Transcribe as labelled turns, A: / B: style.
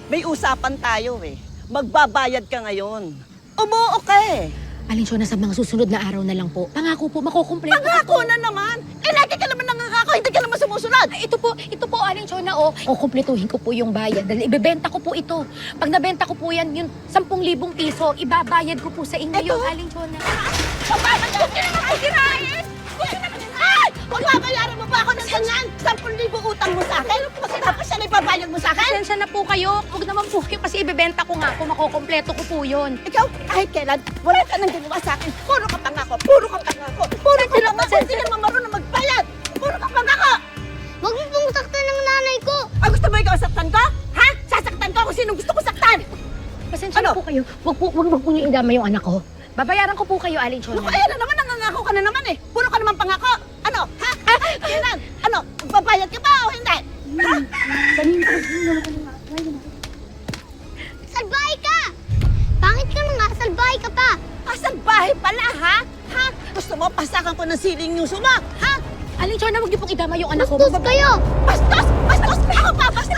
A: May usapan tayo eh. Magbabayad ka ngayon. Umuo ka eh.
B: Aling Chona, sa mga susunod na araw na lang po. Pangako po, makukumpleto
A: Pangako na naman. Eh, lagi ka naman nangangako, hindi ka naman sumusunod.
B: Ito po, Aling Chona, oh. Kukumpletuhin ko po yung bayad. Dahil ibebenta ko po ito. Pag nabenta ko po yan, yung 10,000 piso, ibabayad ko po sa inyo yung Aling Chona.
A: Huwag ka naman kukirain! Ay! Magbabayaran mo ba ako ng ganyan? 10,000 utang mo sa akin? Tapos siya na ibabayad mo sa akin?
B: Pasensya na po kayo. Huwag naman po kayo kasi ibebenta ko nga po. Makukumpleto ko po yun.
A: Ikaw, kahit kailan, wala ka nang ginawa sa akin. Puro ka pangako, puro ka pangako, puro ka pangako. Hindi ka naman marunong magbayad. Puro ka pangako.
C: Huwag mo pong saktan ng nanay ko!
A: Ah, gusto mo ikaw saktan ko? Ha? Sasaktan ko kung sinong gusto ko saktan.
B: Pasensya na po kayo. Huwag po niyo idama yung anak ko. Babayaran ko po kayo, Aling Chona.
A: Naku, ayan na naman, nangangako ka na naman eh. Puro ka naman pangako. Ano? Ha? Kailan? Ano? Magbabayad ka ba o hindi? Ha?
C: Salbahay ka! Pangit ka na nga, salbahay ka pa!
A: Asan bahay pala, ha? Ha? Gusto mo pasakan ko ng siling nyuso mo? Ha?
B: Aling Chona, huwag niyo pong idama yung anak ko.
C: Bastos kayo!
A: Bastos! Bastos! Ako pa! Bastos!